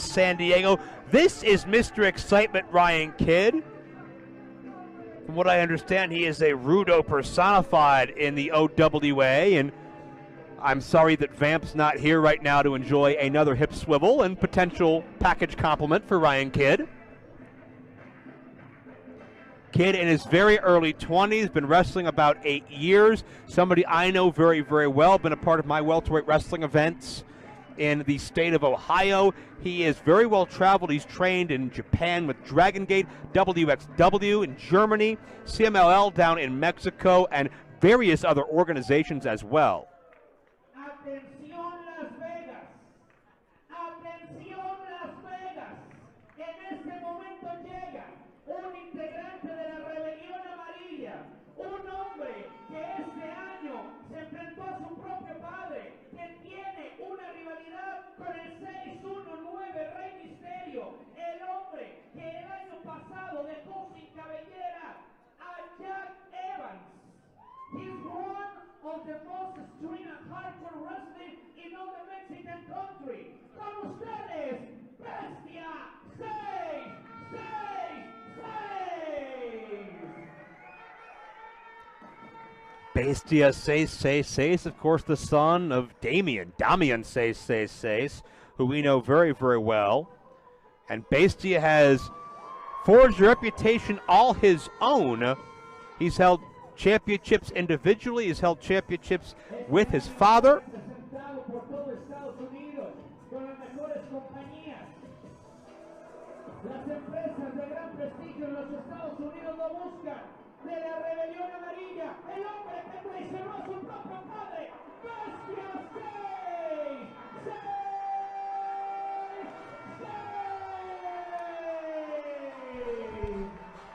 San Diego. This is Mr. Excitement, Ryan Kidd. From what I understand, he is a Rudo personified in the OWA, and I'm sorry that Vamp's not here right now to enjoy another hip swivel and potential package compliment for Ryan Kidd. Kidd in his very early 20s, been wrestling about 8 years. Somebody I know very, very well, been a part of my welterweight wrestling events in the state of Ohio. He is very well traveled. He's trained in Japan with Dragon Gate, WXW in Germany, CMLL down in Mexico, and various other organizations as well. Atención Las Vegas. Atención Las Vegas. En este momento llega un integrante de la Rebelión Amarilla, un hombre que este año se enfrentó a su propio padre, que tiene una rivalidad con el 619 Rey Misterio, el hombre que el año pasado dejó sin cabellera a Jack Evans. He's one of the most extreme and hardcore wrestling in all the Mexican country. Con ustedes, Bestia 666. Bestia 666, of course, the son of Damian 666, who we know very, very well. And Bestia has forged a reputation all his own. He's held championships individually. He's held championships with his father.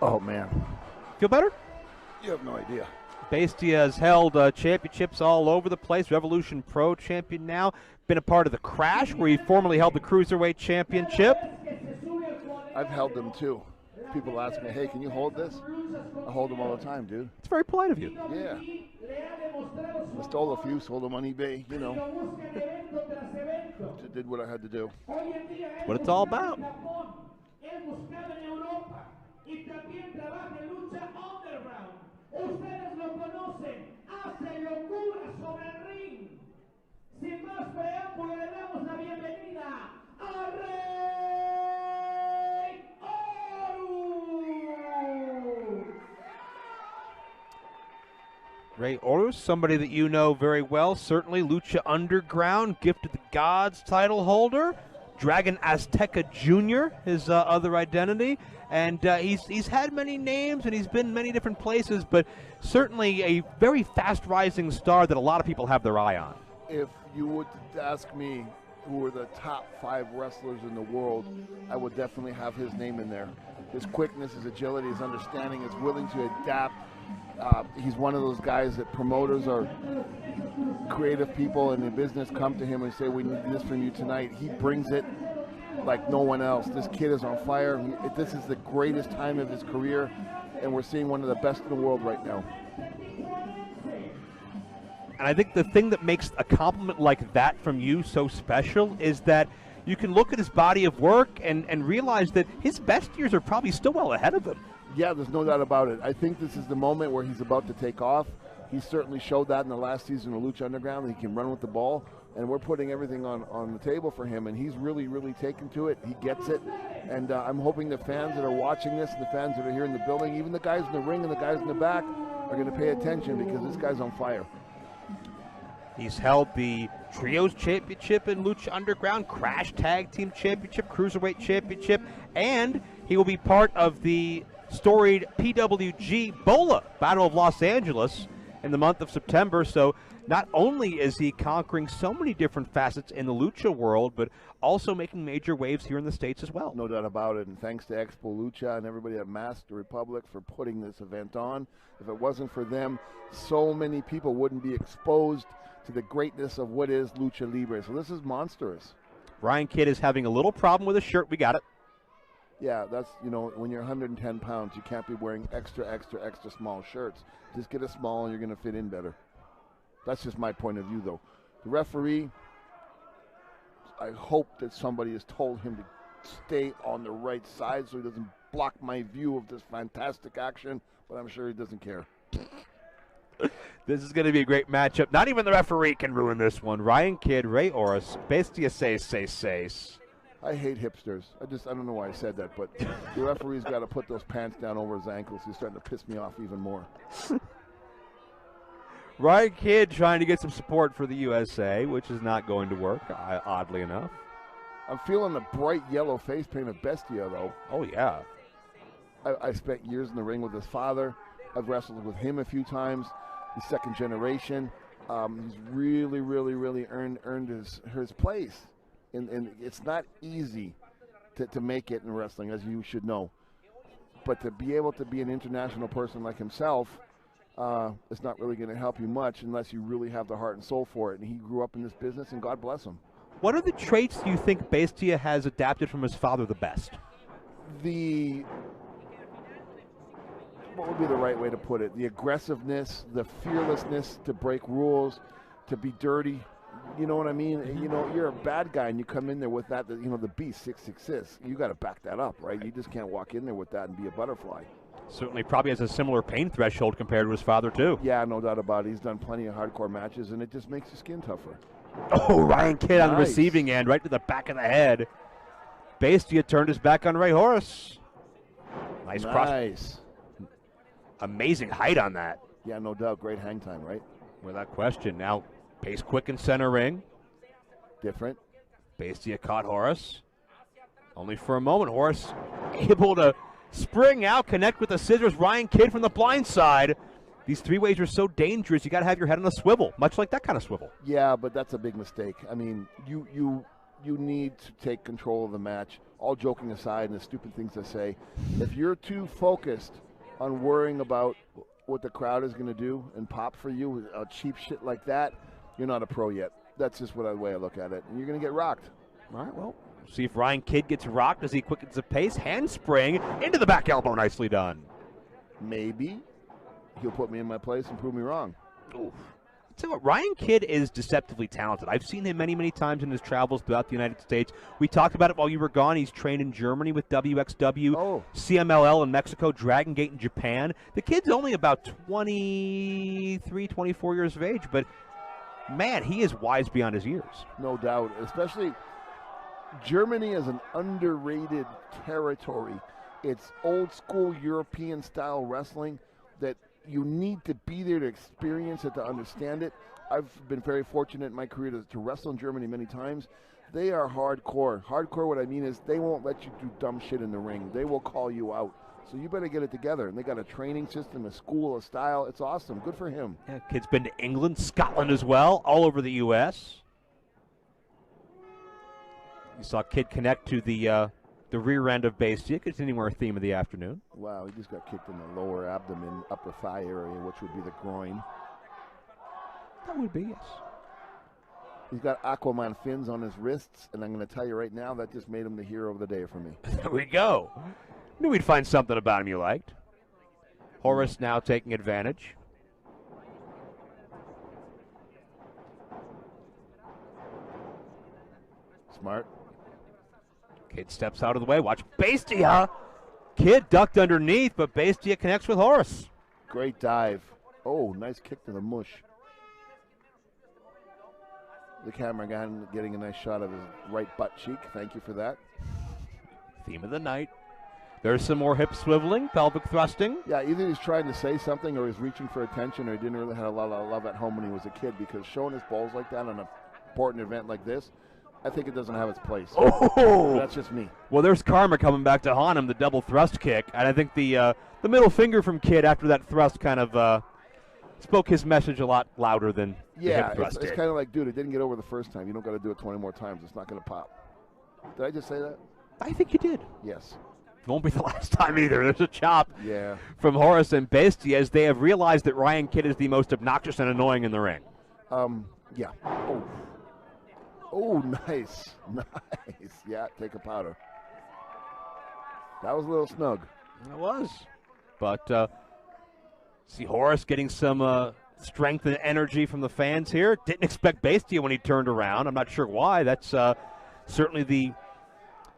Oh, man. Feel better? You have no idea. Bestia has held championships all over the place. Revolution Pro champion now. Been a part of the Crash, where he formerly held the Cruiserweight Championship. I've held them, too. People ask me, hey, can you hold this? I hold them all the time, dude. It's very polite of you. Yeah. I stole a few, sold them on eBay, you know. Did what I had to do. What it's all about. Y también trabaja en lucha underground. Ustedes lo conocen, hace locura sobre el ring. Sin más preámbulo, le damos la bienvenida a Rey Horus. Rey Horus, somebody that you know very well, certainly Lucha Underground, Gift of the Gods title holder. Dragon Azteca Jr., his other identity. And he's had many names, and he's been many different places, but certainly a very fast-rising star that a lot of people have their eye on. If you would ask me who are the top 5 wrestlers in the world, I would definitely have his name in there. His quickness, his agility, his understanding, his willing to adapt. He's one of those guys that promoters or creative people in the business come to him and say, we need this from you tonight. He brings it like no one else. This kid is on fire. This is the greatest time of his career, and we're seeing one of the best in the world right now. And I think the thing that makes a compliment like that from you so special is that you can look at his body of work and realize that his best years are probably still well ahead of him. Yeah, there's no doubt about it. I think this is the moment where he's about to take off. He certainly showed that in the last season of Lucha Underground. He can run with the ball, and we're putting everything on the table for him, and he's really, really taken to it. He gets it, and I'm hoping the fans that are watching this and the fans that are here in the building, even the guys in the ring and the guys in the back, are going to pay attention because this guy's on fire. He's held the Trios Championship in Lucha Underground, Crash Tag Team Championship, Cruiserweight Championship, and he will be part of the storied PWG BOLA Battle of Los Angeles in the month of September. So not only is he conquering so many different facets in the lucha world, but also making major waves here in the States as well. No doubt about it, and thanks to Expo Lucha and everybody at Master Republic for putting this event on. If it wasn't for them, so many people wouldn't be exposed to the greatness of what is Lucha Libre. So this is monstrous. Ryan Kidd is having a little problem with his shirt. We got it. Yeah, that's, you know, when you're 110 pounds, you can't be wearing extra small shirts. Just get a small and you're going to fit in better. That's just my point of view, though. The referee, I hope that somebody has told him to stay on the right side so he doesn't block my view of this fantastic action, but I'm sure he doesn't care. This is going to be a great matchup. Not even the referee can ruin this one. Ryan Kidd, Rey Horus, Bestia says. I hate hipsters. I don't know why I said that, but the referee's got to put those pants down over his ankles. He's starting to piss me off even more. Ryan Kidd trying to get some support for the USA, which is not going to work, oddly enough. I'm feeling the bright yellow face paint of Bestia, though. Oh, yeah. I spent years in the ring with his father. I've wrestled with him a few times. He's second generation. He's really earned his place. And it's not easy to make it in wrestling, as you should know. But to be able to be an international person like himself, it's not really going to help you much unless you really have the heart and soul for it. And he grew up in this business, and God bless him. What are the traits you think Bestia has adapted from his father the best? What would be the right way to put it? The aggressiveness, the fearlessness to break rules, to be dirty. You know what I mean? You know, you're a bad guy and you come in there with that, the beast 666. You got to back that up, right? You just can't walk in there with that and be a butterfly. Certainly probably has a similar pain threshold compared to his father, too. Yeah, no doubt about it. He's done plenty of hardcore matches, and it just makes your skin tougher. Oh, Ryan Kidd on the receiving end, right to the back of the head. Bestia turned his back on Rey Horus. Nice cross. Amazing height on that. Yeah, no doubt. Great hang time, right? Without question. Now, pace quick in center ring. Different. Bestia caught Horus. Only for a moment. Horus able to spring out, connect with the scissors. Ryan Kidd from the blind side. These three-ways are so dangerous. You got to have your head on a swivel, much like that kind of swivel. Yeah, but that's a big mistake. I mean, you need to take control of the match. All joking aside and the stupid things I say, if you're too focused on worrying about what the crowd is going to do and pop for you with cheap shit like that, you're not a pro yet. That's just the way I look at it. And you're going to get rocked. All right, well, see if Ryan Kidd gets rocked as he quickens the pace. Handspring into the back elbow. Nicely done. Maybe he'll put me in my place and prove me wrong. Oof. So what, Ryan Kidd is deceptively talented. I've seen him many many times in his travels throughout the United States. We talked about it while you were gone. He's trained in Germany with WXW, CMLL in Mexico, Dragon Gate in Japan. The kid's only about 23, 24 years of age, but man, he is wise beyond his years. No doubt, especially Germany is an underrated territory. It's old school European style wrestling that you need to be there to experience it, to understand it. I've been very fortunate in my career to wrestle in Germany many times. They are hardcore. Hardcore, what I mean is they won't let you do dumb shit in the ring. They will call you out. So you better get it together. And they got a training system, a school, a style. It's awesome. Good for him. Yeah, kid's been to England, Scotland as well, all over the U.S. You saw Kidd connect to the rear end of Bestia, continuing our theme of the afternoon. Wow, he just got kicked in the lower abdomen, upper thigh area, which would be the groin. That would be, yes. He's got Aquaman fins on his wrists, and I'm going to tell you right now, that just made him the hero of the day for me. There we go. Knew we'd find something about him you liked. Horus now taking advantage. Smart. Kidd steps out of the way. Watch Bestia. Kidd ducked underneath, but Bestia connects with Horus. Great dive. Oh, nice kick to the mush. The camera guy getting a nice shot of his right butt cheek. Thank you for that. Theme of the night. There's some more hip swiveling, pelvic thrusting. Yeah, either he's trying to say something or he's reaching for attention or he didn't really have a lot of love at home when he was a kid, because showing his balls like that on an important event like this, I think it doesn't have its place. Oh! That's just me. Well, there's karma coming back to haunt him, the double thrust kick. And I think the middle finger from Kidd after that thrust kind of spoke his message a lot louder than the hip thrust it's kind of like, dude, it didn't get over the first time. You don't got to do it 20 more times. It's not going to pop. Did I just say that? I think you did. Yes. It won't be the last time either. There's a chop from from Horus and Bestia as they have realized that Ryan Kidd is the most obnoxious and annoying in the ring. Yeah. Oh, nice. Nice. Yeah, take a powder. That was a little snug. It was. But see Horus getting some strength and energy from the fans here. Didn't expect Bestia when he turned around. I'm not sure why. That's certainly the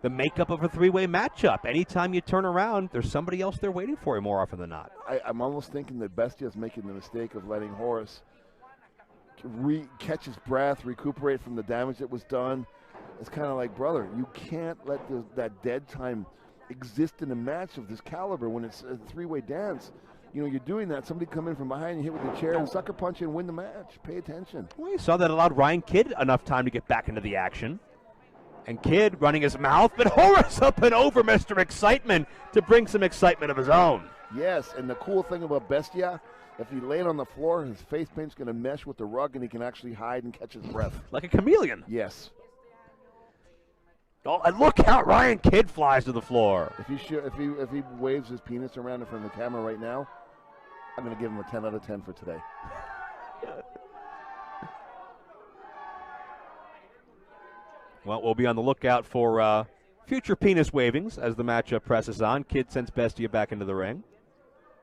the makeup of a three-way matchup. Anytime you turn around, there's somebody else there waiting for you more often than not. I'm almost thinking that Bestia is making the mistake of letting Horus catch his breath, recuperate from the damage that was done. It's kind of like, brother, you can't let that dead time exist in a match of this caliber when it's a three-way dance. You know, you're doing that. Somebody come in from behind you, hit with a chair, and sucker punch you and win the match. Pay attention. Well, you saw that allowed Ryan Kidd enough time to get back into the action. And Kidd running his mouth, but Horus up and over Mr. Excitement to bring some excitement of his own. Yes, and the cool thing about Bestia, if he laid on the floor, his face paint's going to mesh with the rug, and he can actually hide and catch his breath. Like a chameleon. Yes. Oh, and look how Ryan Kidd flies to the floor. If he waves his penis around in front of the camera right now, I'm going to give him a 10 out of 10 for today. Well, we'll be on the lookout for future penis wavings as the matchup presses on. Kidd sends Bestia back into the ring.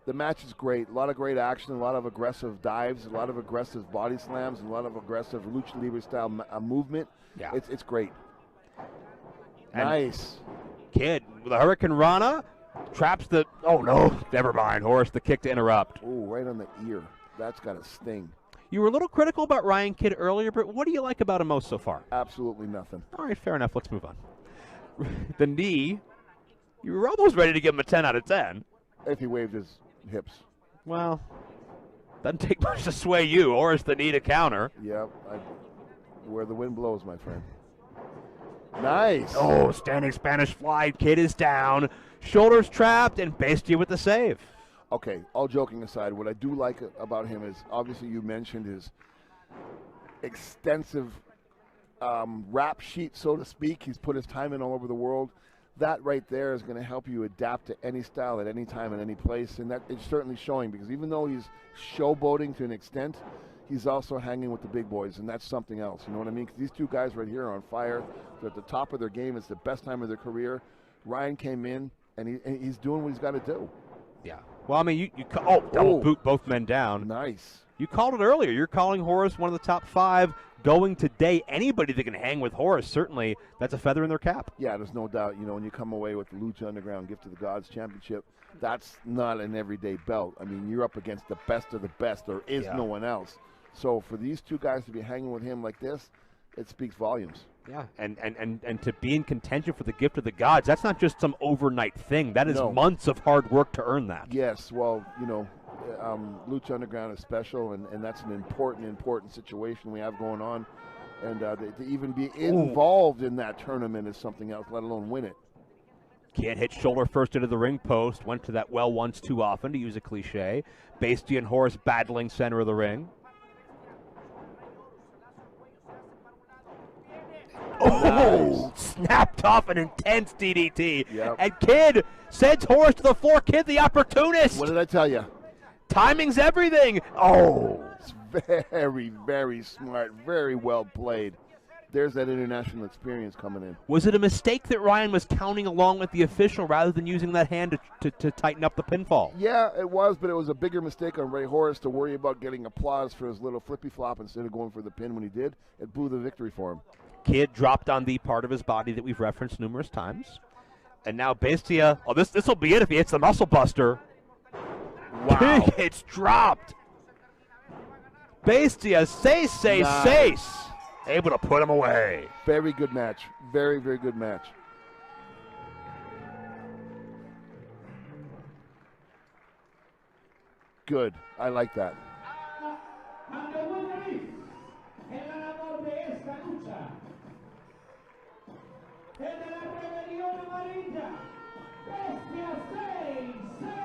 The match is great. A lot of great action, a lot of aggressive dives, a lot of aggressive body slams, and a lot of aggressive lucha libre style movement. Yeah. It's great. And nice. Kidd with a Hurricane Rana traps the. Oh no! Never mind. Horus the kick to interrupt. Oh, right on the ear. That's got a sting. You were a little critical about Ryan Kidd earlier, but what do you like about him most so far? Absolutely nothing. All right, fair enough. Let's move on. The knee. You were almost ready to give him a 10 out of 10. If he waved his hips. Well, doesn't take much to sway you, or is the knee to counter. Yep. Where the wind blows, my friend. Nice. Oh, standing Spanish fly. Kidd is down. Shoulders trapped, and Bestia with the save. Okay, all joking aside, what I do like about him is, obviously you mentioned his extensive rap sheet, so to speak. He's put his time in all over the world. That right there is going to help you adapt to any style at any time and any place, and that is certainly showing, because even though he's showboating to an extent, he's also hanging with the big boys, and that's something else. You know what I mean? 'Cause these two guys right here are on fire. They're at the top of their game. It's the best time of their career. Ryan came in, and he's doing what he's got to do. Yeah. Well, I mean, double boot both men down. Nice. You called it earlier. You're calling Horus one of the top 5 going today. Anybody that can hang with Horus, certainly, that's a feather in their cap. Yeah, there's no doubt. You know, when you come away with the Lucha Underground Gift of the Gods Championship, that's not an everyday belt. I mean, you're up against the best of the best. There is no one else. So for these two guys to be hanging with him like this, it speaks volumes. Yeah, and to be in contention for the Gift of the Gods, that's not just some overnight thing. That is months of hard work to earn that. Yes, well, you know, Lucha Underground is special, and that's an important situation we have going on. And to even be involved in that tournament is something else, let alone win it. Kidd hit shoulder first into the ring post, went to that well once too often, to use a cliche. Bestia and Horus battling center of the ring. Oh, snapped off an intense DDT. Yep. And Kidd sends Horus to the floor. Kidd, the opportunist. What did I tell you? Timing's everything. Oh. It's very, very smart. Very well played. There's that international experience coming in. Was it a mistake that Ryan was counting along with the official rather than using that hand to tighten up the pinfall? Yeah, it was, but it was a bigger mistake on Rey Horus to worry about getting applause for his little flippy flop instead of going for the pin when he did. It blew the victory for him. Kidd dropped on the part of his body that we've referenced numerous times. And now Bestia, this will be it if he hits the muscle buster. Wow. It's dropped. Bestia, nice. Able to put him away. Very good match. Very, very good match. Good. I like that. And the winner is el ganador de esta lucha, el de la rebelión amarilla, Bestia 666.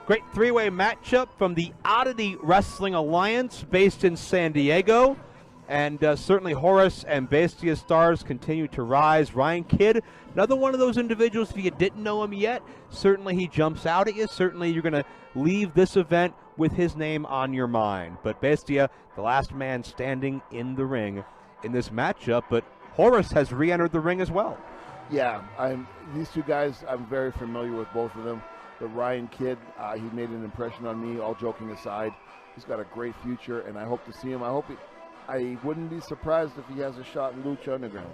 Great three-way matchup from the Oddity Wrestling Alliance based in San Diego. And certainly Horus and Bestia stars continue to rise. Ryan Kidd, another one of those individuals, if you didn't know him yet, certainly he jumps out at you. Certainly you're going to leave this event with his name on your mind. But Bestia, the last man standing in the ring in this matchup. But Horus has re-entered the ring as well. Yeah, these two guys, I'm very familiar with both of them. But Ryan Kidd, he made an impression on me, all joking aside. He's got a great future, and I hope to see him. I wouldn't be surprised if he has a shot in Lucha Underground.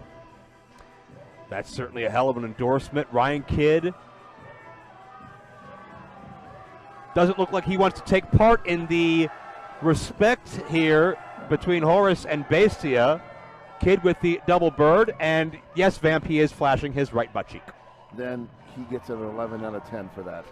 That's certainly a hell of an endorsement. Ryan Kidd doesn't look like he wants to take part in the respect here between Horus and Bestia. Kidd with the double bird, and yes, Vamp, he is flashing his right butt cheek. Then he gets an 11 out of 10 for that.